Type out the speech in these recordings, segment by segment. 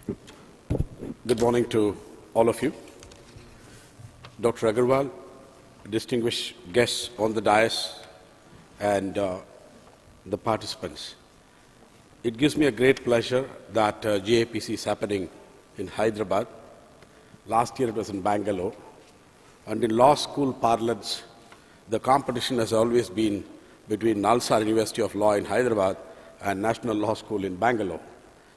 Good morning to all of you. Dr. Agarwal, distinguished guests on the dais, and the participants. It gives me a great pleasure that GIPC is happening in Hyderabad. Last year it was in Bangalore. And in law school parlance, the competition has always been between Nalsar University of Law in Hyderabad and National Law School in Bangalore.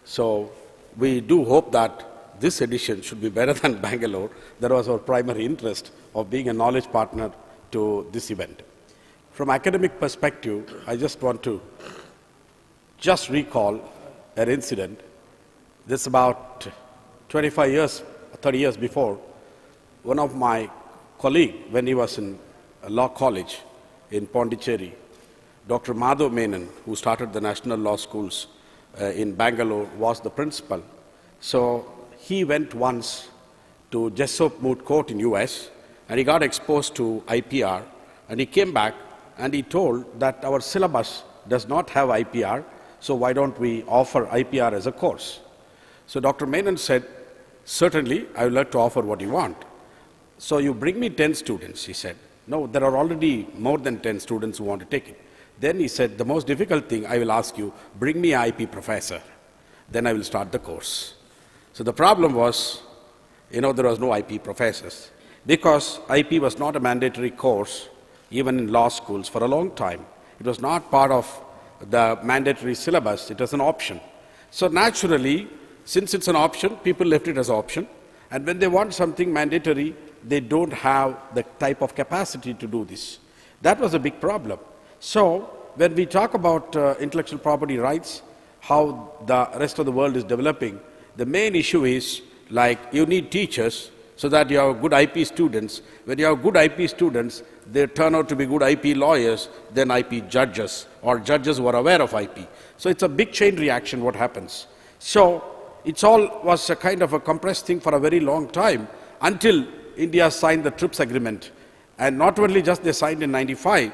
So we do hope that this edition should be better than Bangalore. That was our primary interest of being a knowledge partner to this event. From academic perspective, I just want to recall an incident. This about 25 years, 30 years before, one of my colleagues, when he was in a law college in Pondicherry, Dr. Madhav Menon, who started the National Law Schools in Bangalore, was the principal. So he went once to Jessup Moot Court in US, and he got exposed to IPR, and he came back and he told that our syllabus does not have IPR, so why don't we offer IPR as a course? So Dr. Menon said, certainly, I would like to offer what you want. So you bring me 10 students, he said. No, there are already more than 10 students who want to take it. Then he said, the most difficult thing I will ask you, bring me an IP professor. Then I will start the course. So the problem was, there was no IP professors, because IP was not a mandatory course, even in law schools, for a long time. It was not part of the mandatory syllabus, it was an option. So naturally, since it's an option, people left it as an option, and when they want something mandatory, they don't have the type of capacity to do this. That was a big problem. So when we talk about intellectual property rights, how the rest of the world is developing, the main issue is, like, you need teachers so that you have good IP students. When you have good IP students, they turn out to be good IP lawyers, then IP judges, or judges who are aware of IP. So it's a big chain reaction what happens. So it's all was a kind of a compressed thing for a very long time until India signed the TRIPS agreement. And not only just they signed in 95,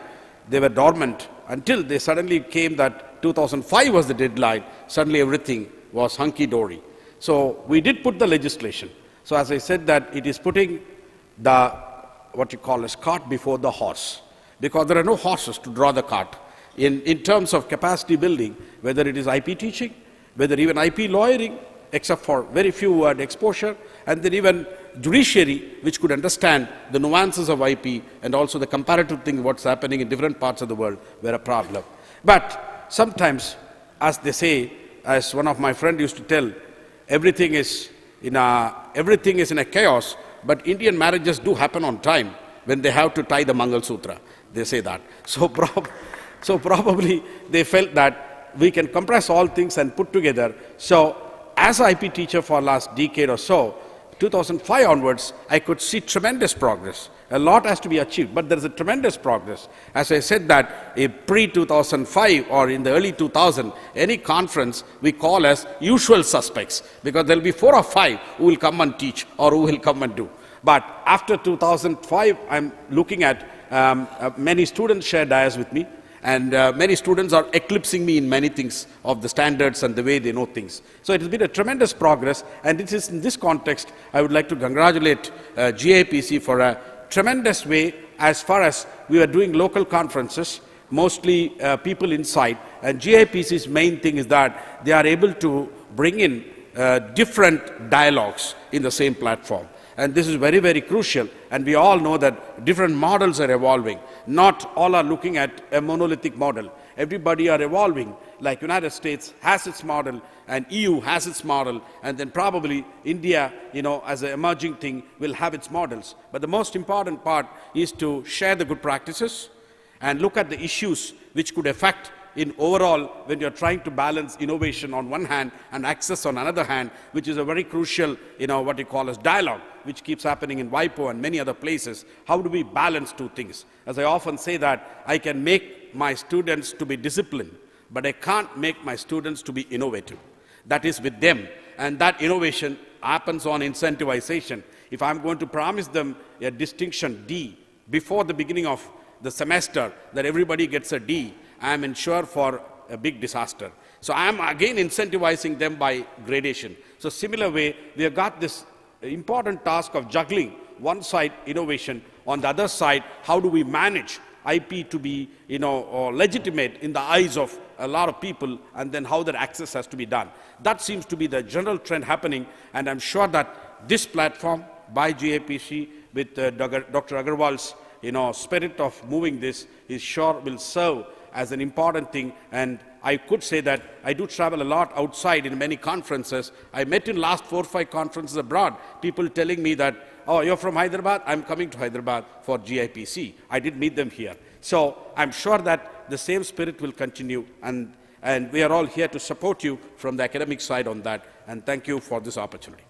they were dormant until they suddenly came that 2005 was the deadline. Suddenly everything was hunky-dory. So we did put the legislation. So as I said, that it is putting the, what you call as cart before the horse, because there are no horses to draw the cart. In terms of capacity building, whether it is IP teaching, whether even IP lawyering, except for very few who had exposure, and then even judiciary, which could understand the nuances of IP and also the comparative thing, what's happening in different parts of the world, were a problem. But sometimes, as they say, as one of my friends used to tell, everything is in a chaos, but Indian marriages do happen on time when they have to tie the Mangal Sutra. They say that. So probably they felt that we can compress all things and put together. So as an IP teacher for last decade or so, 2005 onwards, I could see tremendous progress. A lot has to be achieved, but there is a tremendous progress. As I said that pre-2005 or in the early 2000, any conference we call as usual suspects, because there will be 4 or 5 who will come and teach or who will come and do. But after 2005, I'm looking at many students share dais with me, and many students are eclipsing me in many things of the standards and the way they know things. So it has been a tremendous progress, and it is in this context I would like to congratulate GIPC for a tremendous way as far as we were doing local conferences, mostly people inside, and GIPC's main thing is that they are able to bring in different dialogues in the same platform. And this is very, very crucial. And we all know that different models are evolving. Not all are looking at a monolithic model. Everybody are evolving. Like United States has its model, and EU has its model, and then probably India, as an emerging thing, will have its models. But the most important part is to share the good practices and look at the issues which could affect in overall, when you're trying to balance innovation on one hand and access on another hand, which is a very crucial, what you call as dialogue, which keeps happening in WIPO and many other places. How do we balance two things? As I often say that I can make my students to be disciplined, but I can't make my students to be innovative. That is with them, and that innovation happens on incentivization. If I'm going to promise them a distinction D before the beginning of the semester, that everybody gets a D, I am sure for a big disaster. So I am again incentivizing them by gradation. So similar way, we have got this important task of juggling one side innovation, on the other side, how do we manage IP to be, legitimate in the eyes of a lot of people, and then how that access has to be done. That seems to be the general trend happening, and I'm sure that this platform by GIPC with Dr. Agarwal's, spirit of moving this is sure will serve as an important thing. And I could say that I do travel a lot outside in many conferences. I met in last 4 or 5 conferences abroad, people telling me that, oh, you're from Hyderabad, I'm coming to Hyderabad for GIPC. I did meet them here. So I'm sure that the same spirit will continue, and we are all here to support you from the academic side on that. And thank you for this opportunity.